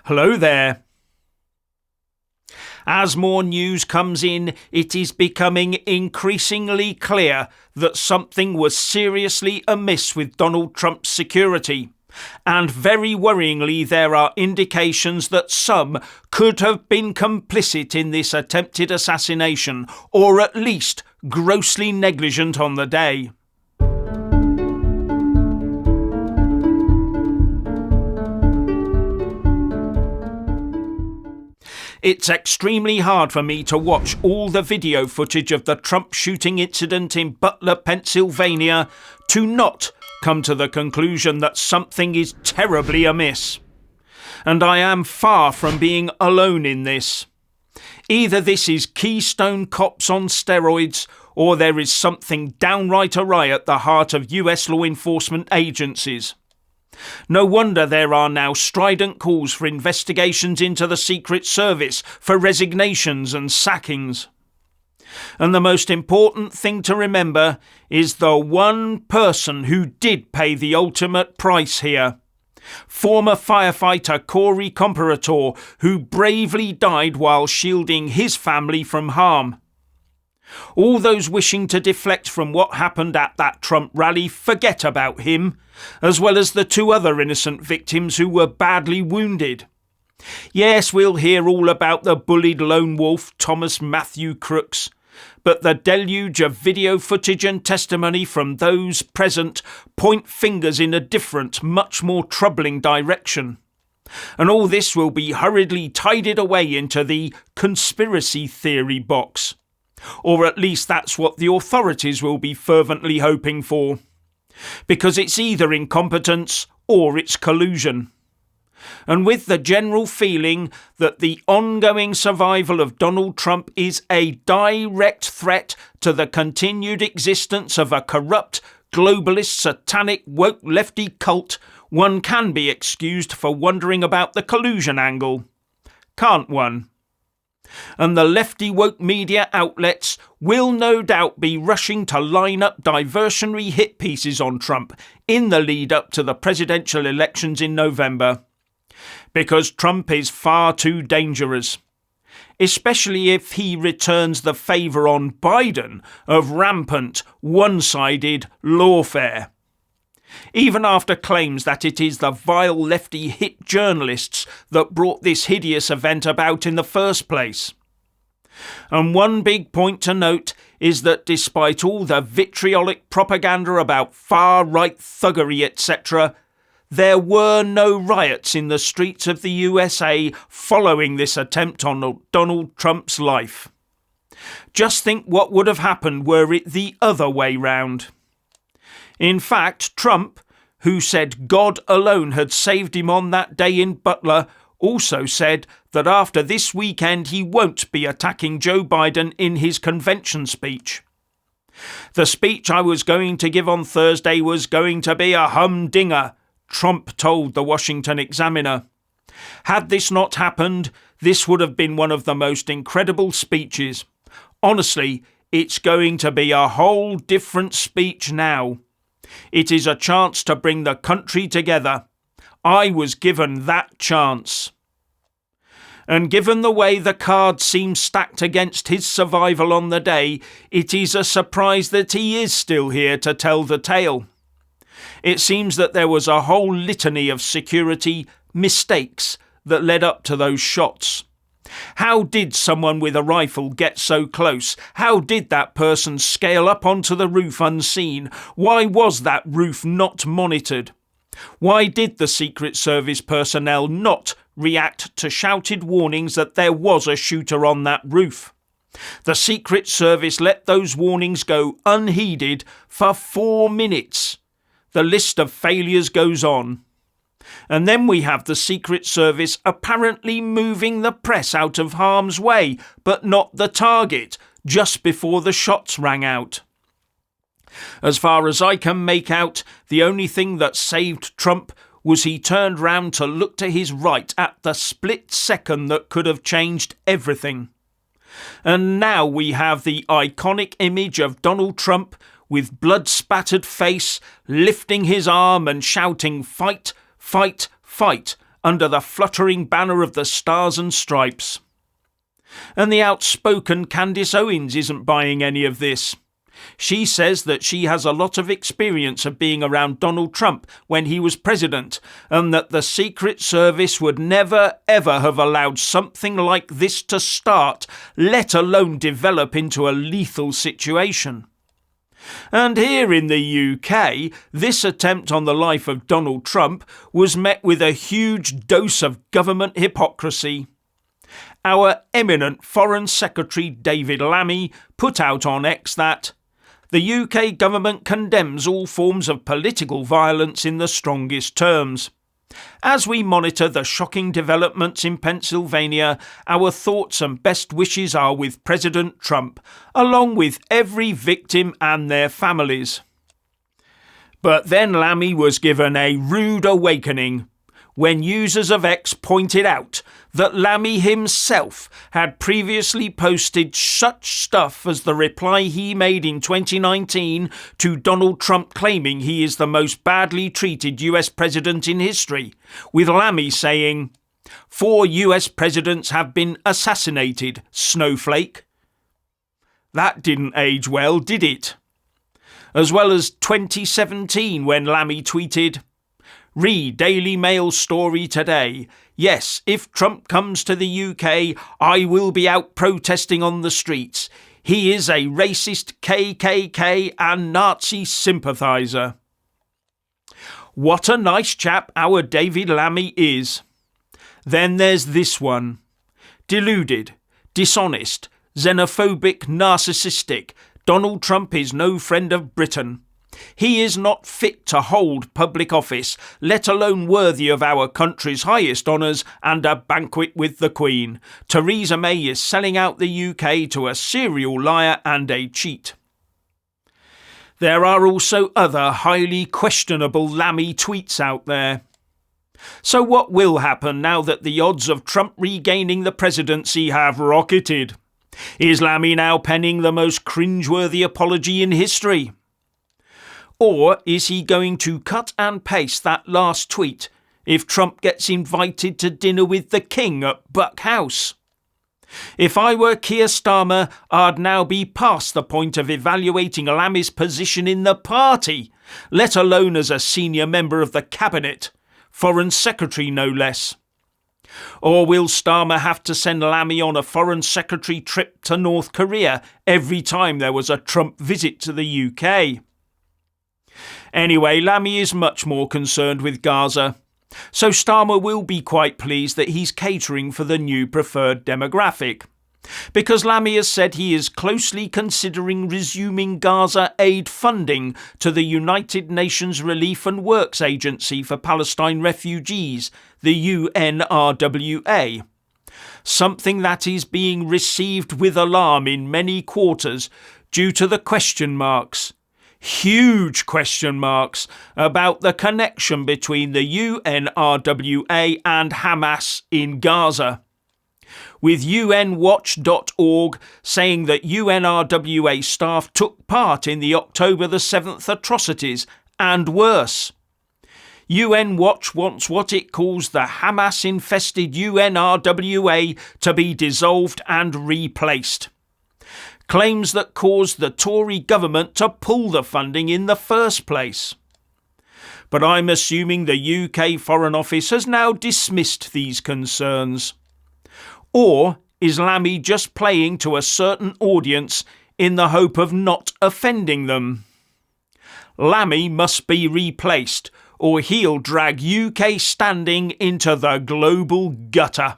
Hello there. As more news comes in, it is becoming increasingly clear that something was seriously amiss with Donald Trump's security. And very worryingly, there are indications that some could have been complicit in this attempted assassination, or at least grossly negligent on the day. It's extremely hard for me to watch all the video footage of the Trump shooting incident in Butler, Pennsylvania, to not come to the conclusion that something is terribly amiss. And I am far from being alone in this. Either this is Keystone Cops on steroids, or there is something downright awry at the heart of US law enforcement agencies. No wonder there are now strident calls for investigations into the Secret Service, for resignations and sackings. And the most important thing to remember is the one person who did pay the ultimate price here. Former firefighter Corey Comparator, who bravely died while shielding his family from harm. All those wishing to deflect from what happened at that Trump rally forget about him, as well as the two other innocent victims who were badly wounded. Yes, we'll hear all about the bullied lone wolf Thomas Matthew Crooks, but the deluge of video footage and testimony from those present point fingers in a different, much more troubling direction. And all this will be hurriedly tided away into the conspiracy theory box. Or at least that's what the authorities will be fervently hoping for. Because it's either incompetence or it's collusion. And with the general feeling that the ongoing survival of Donald Trump is a direct threat to the continued existence of a corrupt, globalist, satanic, woke lefty cult, one can be excused for wondering about the collusion angle. Can't one? And the lefty woke media outlets will no doubt be rushing to line up diversionary hit pieces on Trump in the lead up to the presidential elections in November. Because Trump is far too dangerous, especially if he returns the favour on Biden of rampant, one-sided lawfare. Even after claims that it is the vile lefty hit journalists that brought this hideous event about in the first place. And one big point to note is that despite all the vitriolic propaganda about far-right thuggery, etc., there were no riots in the streets of the USA following this attempt on Donald Trump's life. Just think what would have happened were it the other way round. In fact, Trump, who said God alone had saved him on that day in Butler, also said that after this weekend he won't be attacking Joe Biden in his convention speech. The speech I was going to give on Thursday was going to be a humdinger, Trump told the Washington Examiner. Had this not happened, this would have been one of the most incredible speeches. Honestly, it's going to be a whole different speech now. It is a chance to bring the country together. I was given that chance. And given the way the cards seem stacked against his survival on the day, it is a surprise that he is still here to tell the tale. It seems that there was a whole litany of security mistakes that led up to those shots. How did someone with a rifle get so close? How did that person scale up onto the roof unseen? Why was that roof not monitored? Why did the Secret Service personnel not react to shouted warnings that there was a shooter on that roof? The Secret Service let those warnings go unheeded for 4 minutes. The list of failures goes on. And then we have the Secret Service apparently moving the press out of harm's way, but not the target, just before the shots rang out. As far as I can make out, the only thing that saved Trump was he turned round to look to his right at the split second that could have changed everything. And now we have the iconic image of Donald Trump with blood-spattered face, lifting his arm and shouting, "Fight, fight, fight," under the fluttering banner of the Stars and Stripes. And the outspoken Candace Owens isn't buying any of this. She says that she has a lot of experience of being around Donald Trump when he was president, and that the Secret Service would never ever have allowed something like this to start, let alone develop into a lethal situation. And here in the UK, this attempt on the life of Donald Trump was met with a huge dose of government hypocrisy. Our eminent Foreign Secretary David Lammy put out on X that the UK government condemns all forms of political violence in the strongest terms. As we monitor the shocking developments in Pennsylvania, our thoughts and best wishes are with President Trump, along with every victim and their families. But then Lammy was given a rude awakening when users of X pointed out that Lammy himself had previously posted such stuff as the reply he made in 2019 to Donald Trump claiming he is the most badly treated US president in history, with Lammy saying, "4 US presidents have been assassinated, snowflake." That didn't age well, did it? As well as 2017 when Lammy tweeted, "Read Daily Mail story today. Yes, if Trump comes to the UK, I will be out protesting on the streets. He is a racist KKK and Nazi sympathiser." What a nice chap our David Lammy is. Then there's this one. Deluded, dishonest, xenophobic, narcissistic. Donald Trump is no friend of Britain. He is not fit to hold public office, let alone worthy of our country's highest honours and a banquet with the Queen. Theresa May is selling out the UK to a serial liar and a cheat. There are also other highly questionable Lammy tweets out there. So what will happen now that the odds of Trump regaining the presidency have rocketed? Is Lammy now penning the most cringeworthy apology in history? Or is he going to cut and paste that last tweet if Trump gets invited to dinner with the King at Buck House? If I were Keir Starmer, I'd now be past the point of evaluating Lammy's position in the party, let alone as a senior member of the cabinet, Foreign Secretary no less. Or will Starmer have to send Lammy on a Foreign Secretary trip to North Korea every time there was a Trump visit to the UK? Anyway, Lammy is much more concerned with Gaza, so Starmer will be quite pleased that he's catering for the new preferred demographic, because Lammy has said he is closely considering resuming Gaza aid funding to the United Nations Relief and Works Agency for Palestine Refugees, the UNRWA, something that is being received with alarm in many quarters due to the question marks. Huge question marks about the connection between the UNRWA and Hamas in Gaza, with UNWatch.org saying that UNRWA staff took part in the October the 7th atrocities and worse. UN Watch wants what it calls the Hamas-infested UNRWA to be dissolved and replaced. Claims that caused the Tory government to pull the funding in the first place. But I'm assuming the UK Foreign Office has now dismissed these concerns. Or is Lammy just playing to a certain audience in the hope of not offending them? Lammy must be replaced, or he'll drag UK standing into the global gutter.